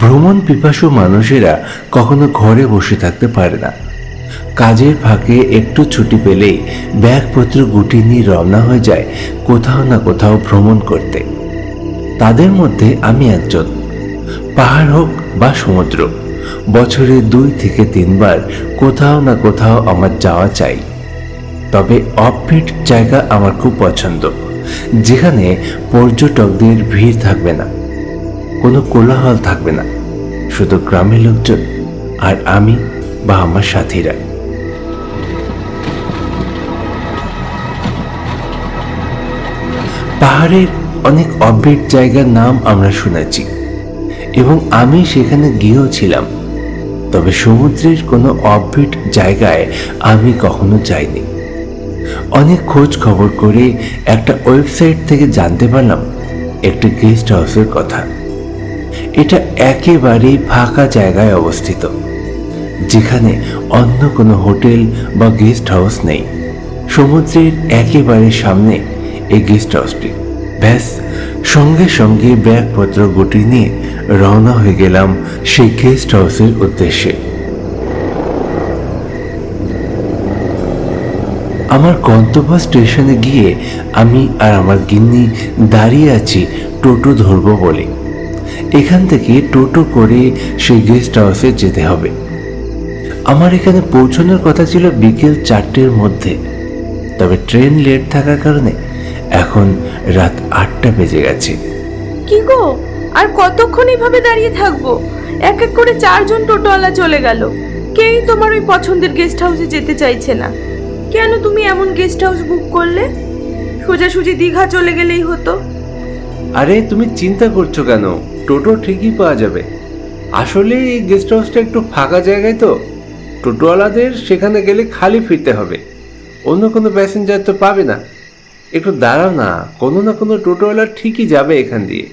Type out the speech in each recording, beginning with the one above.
ভ্রমণ পিপাসু মানুষেরা কখনো ঘরে বসে থাকতে পারে না। কাজের ফাঁকে একটু ছুটি পেলেই ব্যাগপত্র গুটিয়ে নিয়ে রওনা হয়ে যায় কোথাও না কোথাও ভ্রমণ করতে। তাদের মধ্যে আমি একজন। পাহাড় হোক বা সমুদ্র, বছরে 2 থেকে 3 বার কোথাও না কোথাও আমার যাওয়া চাই। তবে অফবিট জায়গা আমার খুব পছন্দ, যেখানে পর্যটকদের ভিড় থাকবে না, কোনো কোলাহল থাকবে না, শুধু গ্রামের লোকজন আর আমি বা আমার সাথীরা। পাহাড়ের অনেক অফবিট জায়গার নাম আমরা শুনেছি এবং আমি সেখানে গিয়েও ছিলাম, তবে সমুদ্রের কোনো অফবিট জায়গায় আমি কখনো যাইনি। অনেক খোঁজ খবর করে একটা ওয়েবসাইট থেকে জানতে পারলাম একটি গেস্ট হাউসের কথা। এটা একেবারেই ফাঁকা জায়গায় অবস্থিত, যেখানে অন্য কোনো হোটেল বা গেস্ট হাউস নেই। সমুদ্রের একেবারে সামনে এই গেস্ট হাউসটি। ব্যাস, সঙ্গে সঙ্গে ব্যাগপত্র গুটিয়ে নিয়ে রওনা হয়ে গেলাম সেই গেস্ট হাউসের উদ্দেশ্যে। আমার গন্তব্য স্টেশনে গিয়ে আমি আর আমার গিন্নি দাঁড়িয়ে আছি টোটো ধরবো বলে। এখান থেকে টোটো করে সেই গেস্ট হাউসে যেতে হবে। আমার এখানে পৌঁছানোর কথা ছিল বিকেল 4টের মধ্যে, তবে ট্রেন লেট থাকার কারণে এখন রাত 8টা বেজে গেছে। কি গো, আর কতক্ষণ এইভাবে দাঁড়িয়ে থাকবো? এক এক করে 4 জন টোটোওয়ালা চলে গেল, কেউই তোমার ওই পছন্দের গেস্ট হাউসে যেতে চাইছে না। কেন তুমি এমন গেস্ট হাউস বুক করলে? সোজাসুজি দীঘা চলে গেলেই হতো। আরে তুমি চিন্তা করছো কেন? টোটো ঠিকই পাওয়া যাবে। আসলে এই গেস্ট হাউসটা একটু ফাঁকা জায়গায়, তো টোটোওয়ালাদের সেখানে গেলে খালি ফিরতে হবে, অন্য কোনো প্যাসেঞ্জার তো পাবে না। একটু দাঁড়াও না, কোনো না কোনো টোটোওয়ালা ঠিকই যাবে এখান দিয়ে।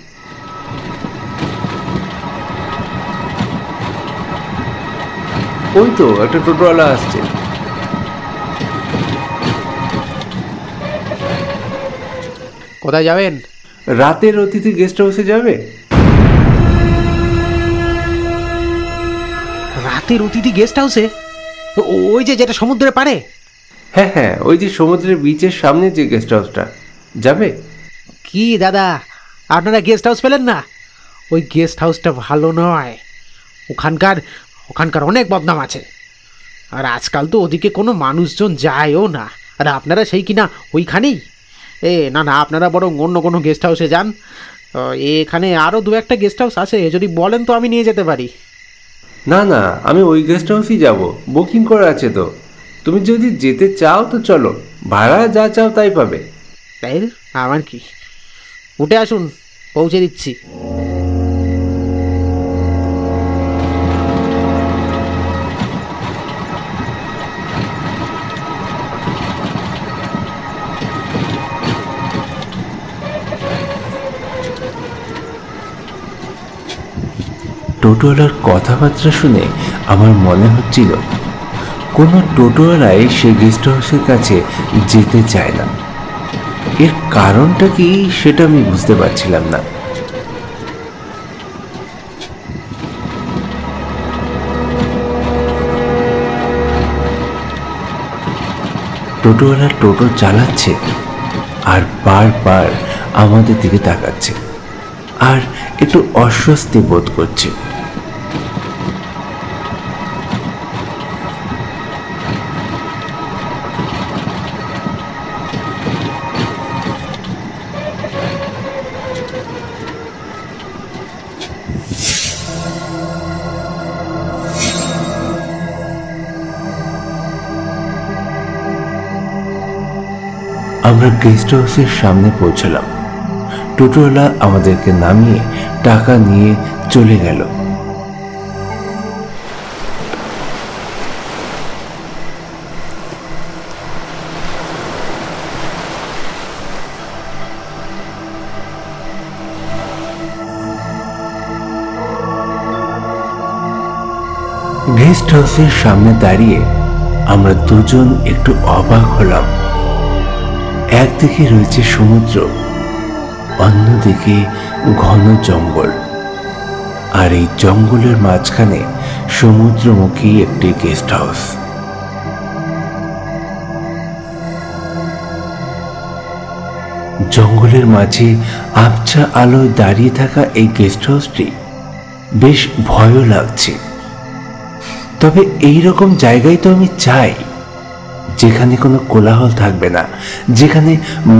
ওই তো একটা টোটোওয়ালা আসছে। কোথায় যাবেন? রাতের অতিথি গেস্ট হাউসে যাবে। রাতের অতিথি গেস্ট হাউসে? ওই যে যেটা সমুদ্রের পাড়ে? হ্যাঁ হ্যাঁ, ওই যে সমুদ্রের বিচের সামনে যে গেস্ট হাউসটা, যাবে? কি দাদা, আপনারা গেস্ট হাউস পেলেন না? ওই গেস্ট হাউসটা ভালো নয়, ওখানকার অনেক বদনাম আছে। আর আজকাল তো ওদিকে কোনো মানুষজন যায়ও না, আর আপনারা সেই কিনা ওইখানেই। না না, আপনারা বরং অন্য কোনো গেস্ট হাউসে যান। এখানে আরও 2-1টা গেস্ট হাউস আছে, যদি বলেন তো আমি নিয়ে যেতে পারি। না না, আমি ওই গেস্ট হাউসেই যাব, বুকিং করা আছে তো। তুমি যদি যেতে চাও তো চলো, ভাড়া যা চাও তাই পাবে। তাই আমার কি, উঠে আসুন, পৌঁছে দিচ্ছি। টোটোওয়ালার কথাবার্তা শুনে আমার মনে হচ্ছিল কোনো টোটোওয়ালাই সে গেস্ট হাউসের কাছে যেতে চায় না। এর কারণটা কি সেটা আমি বুঝতে পারছিলাম না। টোটোওয়ালা টোটো চালাচ্ছে আর বারবার আমাদের দিকে তাকাচ্ছে আর একটু অস্বস্তি বোধ করছে। আমরা গেস্ট হাউসের সামনে পৌঁছলাম। টোটোওয়ালা আমাদেরকে নামিয়ে টাকা নিয়ে চলে গেল। গেস্ট হাউসের সামনে দাঁড়িয়ে আমরা দুজন একটু অবাক হলাম। একদিকে রয়েছে সমুদ্র, অন্যদিকে ঘন জঙ্গল। আর এই জঙ্গলের মাঝখানে সমুদ্রমুখী একটি গেস্ট হাউস। জঙ্গলের মাঝে আবছা আলোয় দাঁড়িয়ে থাকা এই গেস্ট হাউসটি বেশ ভয়ও লাগছে। তবে এই রকম জায়গায় তো আমি চাই, যেখানে কোনো কোলাহল থাকবে না, যেখানে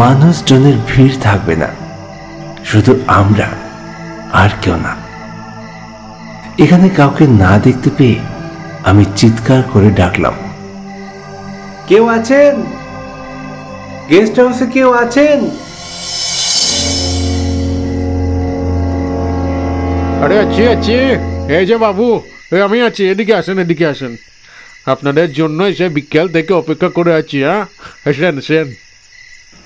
মানুষজনের ভিড় থাকবে না, শুধু আমরা আর কেউ না। এখানে কাউকে না দেখতে পেয়ে আমি চিৎকার করে ডাকলাম, কেউ আছেন? গেস্ট হাউসে কেউ আছেন? আরে আছি আছি, এই যে বাবু, আমি আছি, এদিকে আসেন, এদিকে আসেন। আপনাদের জন্য সে বিকেল থেকে অপেক্ষা করে আছি। হ্যাঁ, আসেন আসেন।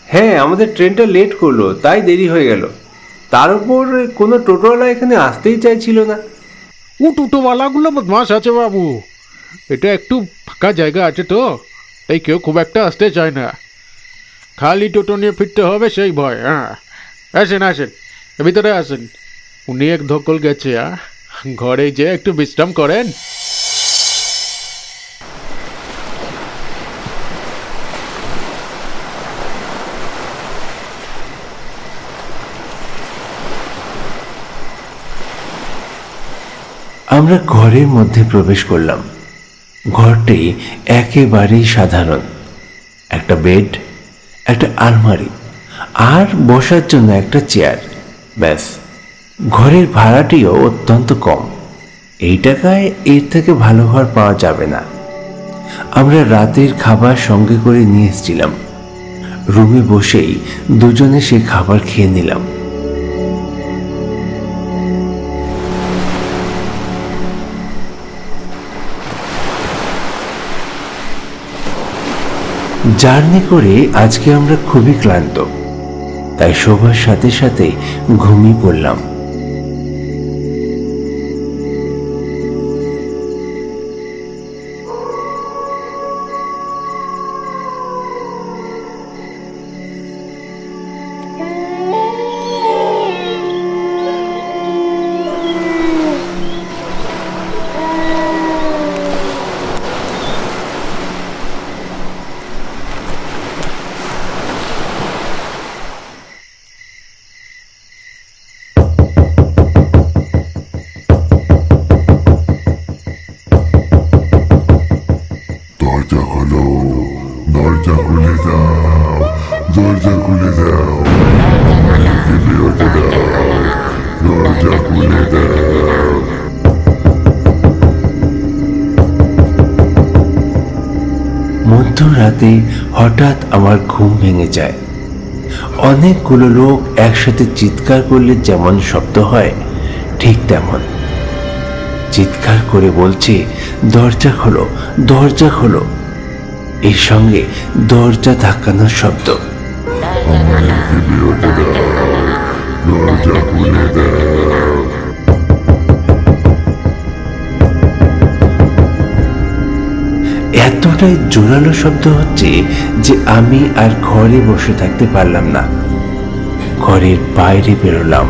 হ্যাঁ, আমাদের ট্রেনটা লেট করলো, তাই দেরি হয়ে গেল। তার উপর কোনো টোটোওয়ালা এখানে আসতেই চাইছিল না। ও টোটোওয়ালাগুলো বদমাস আছে বাবু। এটা একটু ফাঁকা জায়গা আছে তো, এই কেউ খুব একটা আসতে চায় না। খালি টোটো নিয়ে ফিরতে হবে সেই ভয়। হ্যাঁ, আসেন আসেন, ভিতরে আসেন। উনি এক ধকল গেছে, ঘরে যে একটু বিশ্রাম করেন। আমরা ঘরের মধ্যে প্রবেশ করলাম। ঘরটি একেবারেই সাধারণ। একটা বেড, একটা আলমারি আর বসার জন্য একটা চেয়ার, ব্যাস। ঘরের ভাড়াটিও অত্যন্ত কম। এই টাকায় এর থেকে ভালো ঘর পাওয়া যাবে না। আমরা রাতের খাবার সঙ্গে করে নিয়ে এসেছিলাম। রুমে বসেই দুজনে সে খাবার খেয়ে নিলাম। জার্নি করে আজকে আমরা খুবই ক্লান্ত, তাই শোবার সাথে সাথে ঘুমিয়ে পড়লাম। দরজা খুলে দাও, দরজা খুলে দাও, আমাকে বেরোতে দাও, দরজা খুলে দাও। মধ্যরাতে হঠাৎ আমার ঘুম ভেঙে যায়। অনেকগুলো লোক একসাথে চিৎকার করলে যেমন শব্দ হয়, ঠিক তেমন চিৎকার করে বলছে, দরজা খোলো, দরজা খোলো। এর সঙ্গে দরজা ধাক্কানোর শব্দ। আমাকে বেরোতে দাও, দরজা খুলে দাও। এতটাই জোরালো শব্দ হচ্ছে যে আমি আর ঘরে বসে থাকতে পারলাম না। ঘরের বাইরে বেরোলাম।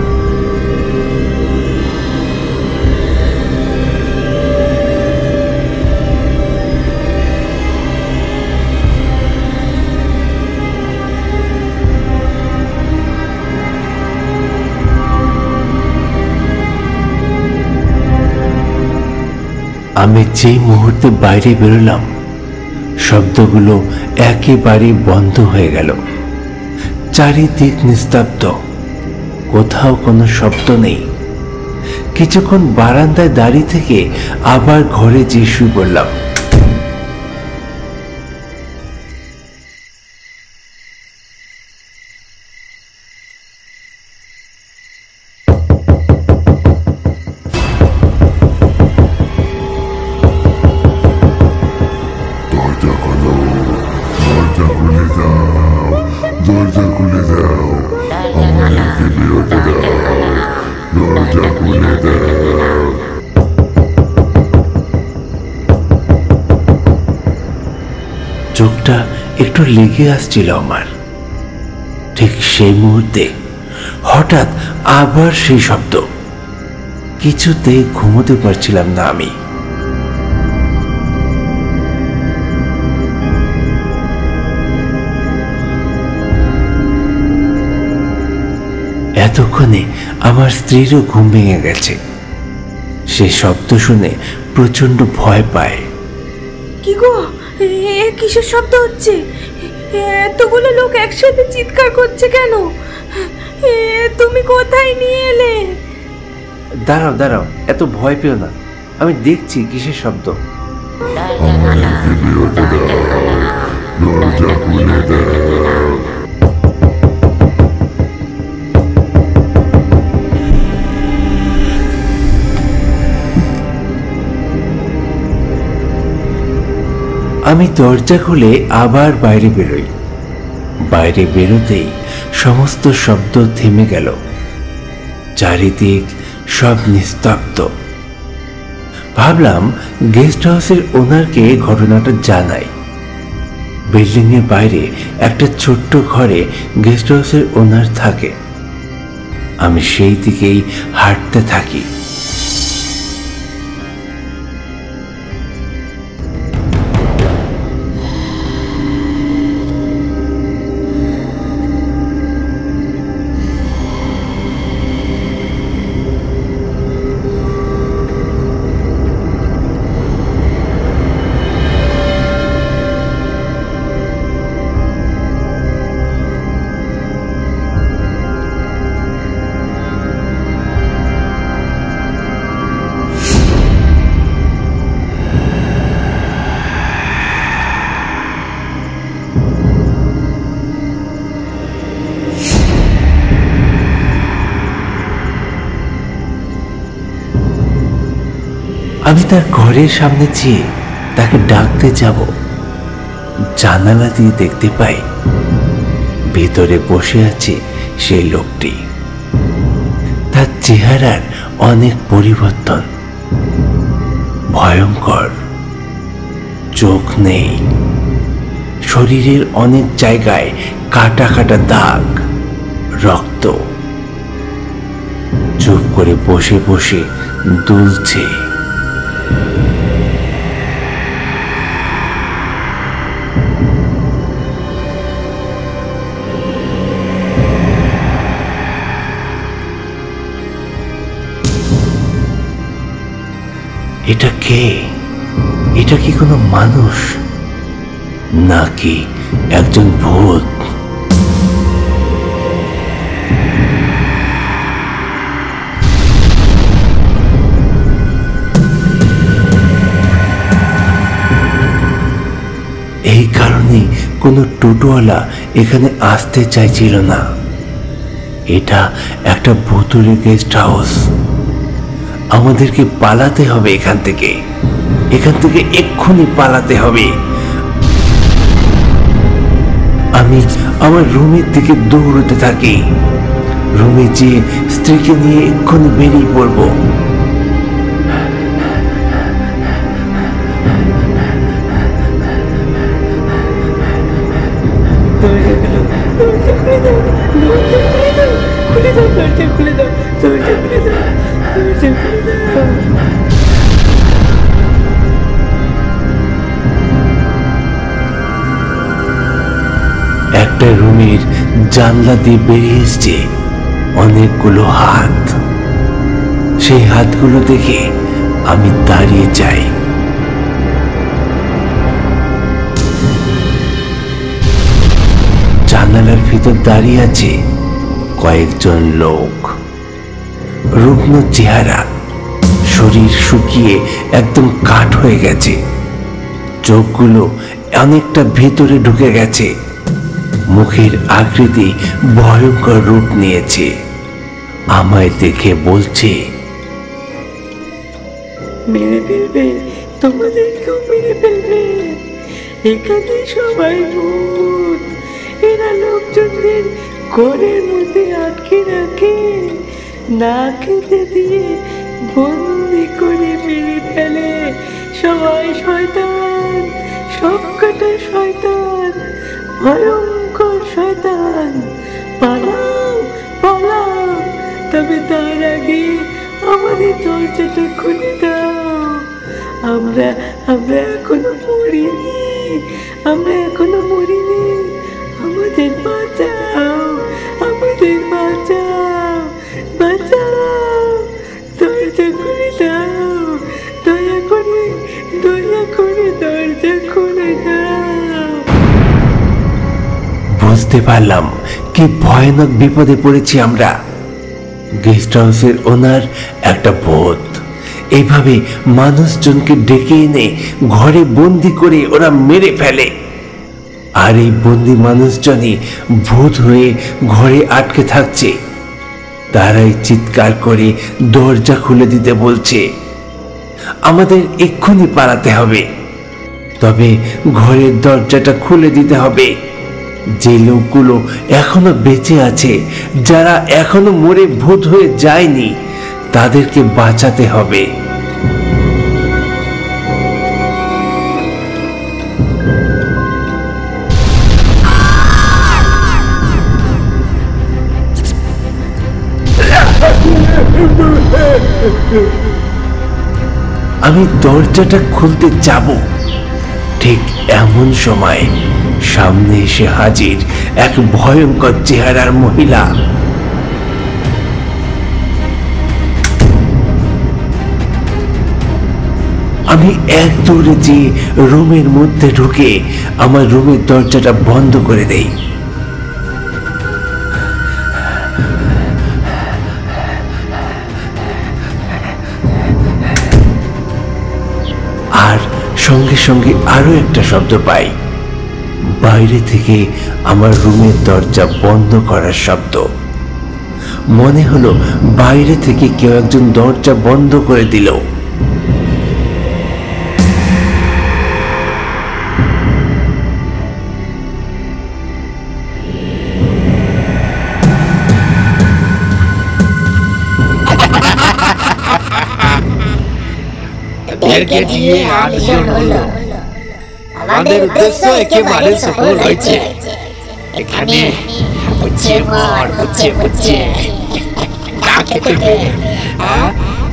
আমি যেই মুহূর্তে বাইরে বেরোলাম, শব্দগুলো একেবারে বন্ধ হয়ে গেল। চারিদিক নিস্তব্ধ, কোথাও কোনো শব্দ নেই। কিছুক্ষণ বারান্দায় দাঁড়িয়ে থেকে আবার ঘরে যেয়ে শুয়ে পড়লাম। দরজা খোলো, দরজা খুলে দাও, দরজা খুলে দাও, আমাকে বেরোতে দাও, দরজা খুলে দাও। চোখটা একটু লেগে আসছিল আমার। ঠিক সেই মুহূর্তে হঠাৎ আবার সেই শব্দ। কিছুতেই ঘুমোতে পারছিলাম না আমি। এতক্ষণে আমার স্ত্রীরও ঘুম ভেঙে গেছে। সে শব্দ শুনে প্রচন্ড ভয় পায়। কি গো, কিসের শব্দ হচ্ছে? এতগুলো লোক একসাথে চিৎকার করছে কেন? তুমি কোথায় নিয়ে এলে? দাঁড়াও দাঁড়াও, এত ভয় পেও না, আমি দেখছি কিসের শব্দ। আমাদেরকে বেরোতে দাও, দরজা খুলে দাও। আমি দরজা খুলে আবার বাইরে বেরোই। বাইরে বেরোতেই সমস্ত শব্দ থেমে গেল। চারিদিক সব নিস্তব্ধ। ভাবলাম গেস্ট হাউসের ওনারকে ঘটনাটা জানাই। বিল্ডিং এর বাইরে একটা ছোট্ট ঘরে গেস্ট হাউসের ওনার থাকে। আমি সেই দিকেই হাঁটতে থাকি। আমি তার ঘরের সামনে চেয়ে তাকে ডাকতে যাব। জানালা দিয়ে দেখতে পাই ভেতরে বসে আছে সেই লোকটি। তার চেহারার অনেক পরিবর্তন, ভয়ঙ্কর। চোখ নেই, শরীরের অনেক জায়গায় কাটা কাটা দাগ, রক্ত। চুপ করে বসে বসে দুলছে। এটা কে? এটা কি কোনো মানুষ নাকি একজন ভূত? এই কারণে কোনো টোটোওয়ালা এখানে আসতে চাইছিল না। এটা একটা ভুতুড়ে গেস্ট হাউস। আমাদেরকে পালাতে হবে এখান থেকে এক্ষুনি পালাতে হবে। আমি আমার রুমের দিকে দৌড়তে থাকি। রুমে যেয়ে স্ত্রীকে নিয়ে এক্ষুনি বেরিয়ে পড়বো। একটা রুমের জানলা দিয়ে বেরিয়ে এসছে অনেকগুলো হাত। সেই হাতগুলো দেখে আমি দাঁড়িয়ে যাই। জানালার ভিতর দাঁড়িয়ে আছে কয়েকজন লোক। রুগ্ন চেহারা, শরীর শুকিয়ে একদম কাঠ হয়ে গেছে। চোখগুলো অনেকটা ভেতরে ঢুকে গেছে। মুখের আকৃতি ভয়ঙ্কর রূপ নিয়েছে। আমায় দেখে বলছে, মেরে ফেলবে, তোমাদেরকেও মেরে ফেলবে। এখানে সবাই ভূত। এরা লোকজনদের ঘরের মধ্যে আটকে রাখে, না খেতে দিয়ে বন্দি করে মেরে ফেলে। সবাই শয়তান, সবকটা শয়তান, ভয়ঙ্কর শয়তান। পালাও পালাও, তবে তার আগে আমাদের দরজাটা খুলে দাও। আমরা আমরা এখনো মরিনি, আমরা এখনো মরিনি। আমাদের বাঁচাও, আমাদের বাঁচাও, বাঁচাও। দরজা খুলে দাও, দয়া করে, দয়া করে দরজা খুলে দাও। বুঝতে পারলাম কি ভয়ানক বিপদে পড়েছি আমরা। গেস্ট হাউসের ওনার একটা ভূত, এইভাবে মানুষজনকে ডেকে এনে ঘরে বন্দি করে ওরা মেরে ফেলে। আর এই বন্দি মানুষজনই ভূত হয়ে ঘরে আটকে থাকছে। তারাই চিৎকার করে দরজা খুলে দিতে বলছে। আমাদের এক্ষুনি পালাতে হবে, তবে ঘরের দরজাটা খুলে দিতে হবে। যে লোকগুলো এখনো বেঁচে আছে, যারা এখনো মরে ভূত হয়ে যায়নি, তাদেরকে বাঁচাতে হবে। আমি দরজাটা খুলতে যাব, ঠিক এমন সময় সামনে এসে হাজির এক ভয়ঙ্কর চেহারার মহিলা। আমি এক দৌড়ে যেয়ে রুমের মধ্যে ঢুকে আমার রুমের দরজাটা বন্ধ করে দেই। আর সঙ্গে সঙ্গে আরো একটা শব্দ পাই, বাইরে থেকে আমার রুমের দরজা বন্ধ করার শব্দ। মনে হলো বাইরে থেকে কেউ একজন দরজা বন্ধ করে দিল। একে দিয়ে 8 জন হলো। আমাদের উদ্দেশ্য একেবারে সফল হয়েছে। এখানে হচ্ছে মার হচ্ছে হচ্ছে না খেতে দে।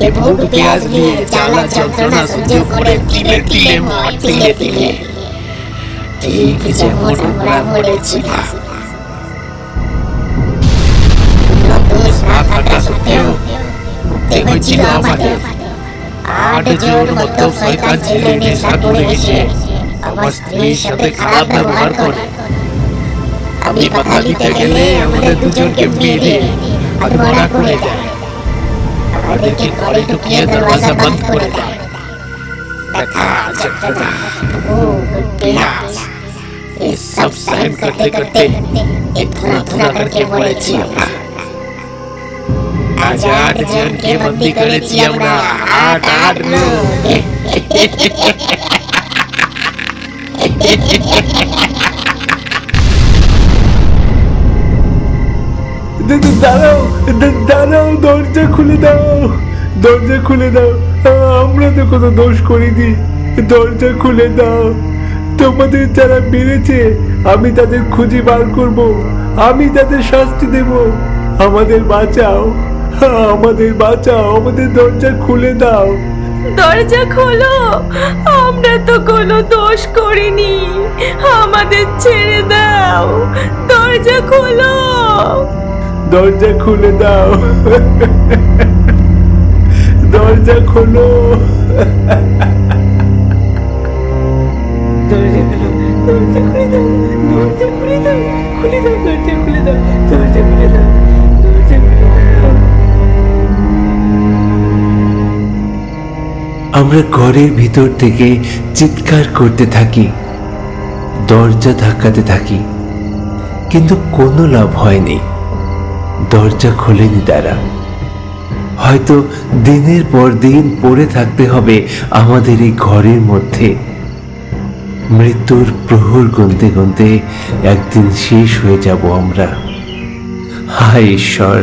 এ ভূত পেঁয়াজ দিয়ে জ্বালা যন্ত্রণা সহ্য করে তিলে তিলে মার তিলে তিলে, ঠিক যেমন আমরা মরেছিলাম। দোষ না থাকা সত্ত্বেও হয়েছিল আমাদের। 8 জন মতো শয়তান ছেলে নেশা করে এসে আমার স্ত্রীর সাথে খারাপ ব্যবহার করে। আমি কথা দিতে গেলে আমাদের দুজনকে মেরে মারা করে দেয়। আমাদেরকে ঘরে ঢুকিয়ে দরওয়াজা বন্ধ করে দেয়। ব্যথা, যন্ত্রণা, ভোগ, পেঁয়াজ এসব सहन करते करते इतना थोड़ा करके মরেছি আমরা। आज 8 जनকে বন্দী করেছি আমরা। 8 লোক। দাঁড়াও, দাঁড়াও, দরজা খুলে দাও, দরজা খুলে দাও। আমরা তো কোনো দোষ করিনি, দরজা খুলে দাও। তোমাদের যারা মেরেছে আমি তাদের খুঁজে বার করব, আমি তাদের শাস্তি দেব। আমাদের বাঁচাও, আমাদের বাঁচাও, আমাদের দরজা খুলে দাও। দরজা খোলো, আমরা তো কোনো দোষ করিনি, আমাদের ছেড়ে দাও। দরজা খোলো, দরজা খুলে দাও, দরজা খোলো। দরজা খুলো, দরজা খুলে দাও, দরজা খুলে দাও, খুলে দাও, দরজা খুলে দাও, দরজা খুলে দাও, দরজা খুলে দাও। আমরা ঘরের ভিতর থেকে চিৎকার করতে থাকি, দরজা ধাক্কাতে থাকি, কিন্তু কোনো লাভ হয়নি। দরজা খোলেনি তারা। হয়তো দিনের পর দিন পড়ে থাকতে হবে আমাদের এই ঘরের মধ্যে। মৃত্যুর প্রহর গুনতে গুনতে একদিন শেষ হয়ে যাব আমরা। হায় ঈশ্বর,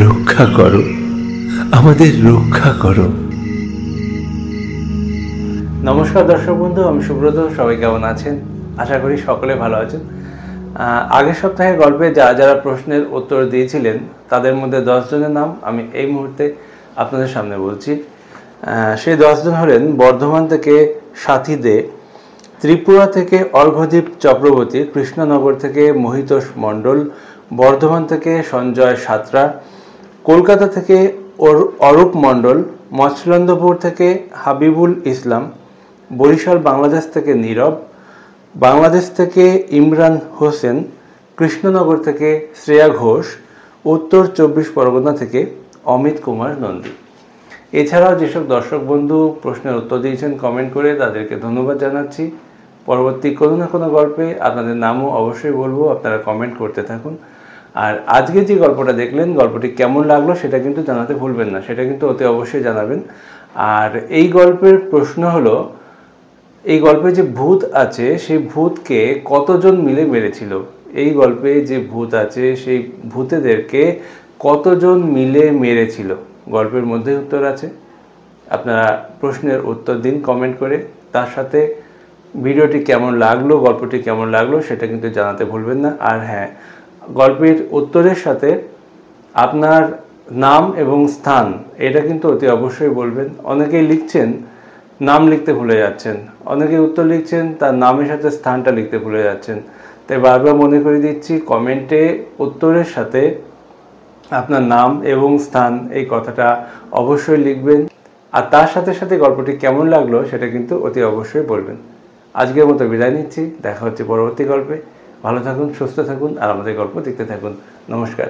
রক্ষা করো, আমাদের রক্ষা করো। নমস্কার দর্শক বন্ধু, আমি সুব্রত। সবাই কেমন আছেন? আশা করি সকলে ভালো আছেন। আগের সপ্তাহে গল্পে যারা যারা প্রশ্নের উত্তর দিয়েছিলেন তাদের মধ্যে 10 জনের নাম আমি এই মুহূর্তে আপনাদের সামনে বলছি। সেই 10 জন হলেন বর্ধমান থেকে সাথী দে, ত্রিপুরা থেকে অর্ঘ্যদীপ চক্রবর্তী, কৃষ্ণনগর থেকে মহিতোষ মণ্ডল, বর্ধমান থেকে সঞ্জয় সাঁতরা, কলকাতা থেকে অরূপ মণ্ডল, মৎস্যলন্দপুর থেকে হাবিবুল ইসলাম, বরিশাল বাংলাদেশ থেকে নীরব, বাংলাদেশ থেকে ইমরান হোসেন, কৃষ্ণনগর থেকে শ্রেয়া ঘোষ, উত্তর 24 পরগনা থেকে অমিত কুমার নন্দী। এছাড়াও যেসব দর্শক বন্ধু প্রশ্নের উত্তর দিয়েছেন কমেন্ট করে, তাদেরকে ধন্যবাদ জানাচ্ছি। পরবর্তী কোনো না কোনো গল্পে আপনাদের নামও অবশ্যই বলবো, আপনারা কমেন্ট করতে থাকুন। আর আজকে যে গল্পটা দেখলেন, গল্পটি কেমন লাগলো সেটা কিন্তু জানাতে ভুলবেন না, সেটা কিন্তু অতি অবশ্যই জানাবেন। আর এই গল্পের প্রশ্ন হলো, এই গল্পে যে ভূত আছে সেই ভূতকে কতজন মিলে মেরেছিল? এই গল্পে যে ভূত আছে সেই ভূতেদেরকে কতজন মিলে মেরেছিল? গল্পের মধ্যে উত্তর আছে। আপনারা প্রশ্নের উত্তর দিন কমেন্ট করে, তার সাথে ভিডিওটি কেমন লাগলো, গল্পটি কেমন লাগলো সেটা কিন্তু জানাতে ভুলবেন না। আর হ্যাঁ, গল্পের উত্তরের সাথে আপনার নাম এবং স্থান এটা কিন্তু অতি অবশ্যই বলবেন। অনেকেই লিখছেন নাম লিখতে ভুলে যাচ্ছেন, অনেকেই উত্তর লিখছেন তার নামের সাথে স্থানটা লিখতে ভুলে যাচ্ছেন। তাই বারবার মনে করে দিচ্ছি, কমেন্টে উত্তরের সাথে আপনার নাম এবং স্থান এই কথাটা অবশ্যই লিখবেন। আর তার সাথে সাথে গল্পটি কেমন লাগলো সেটা কিন্তু অতি অবশ্যই বলবেন। আজকের মতো বিদায় নিচ্ছি, দেখা হচ্ছে পরবর্তী গল্পে। ভালো থাকুন, সুস্থ থাকুন আর আমাদের গল্প দেখতে থাকুন। নমস্কার।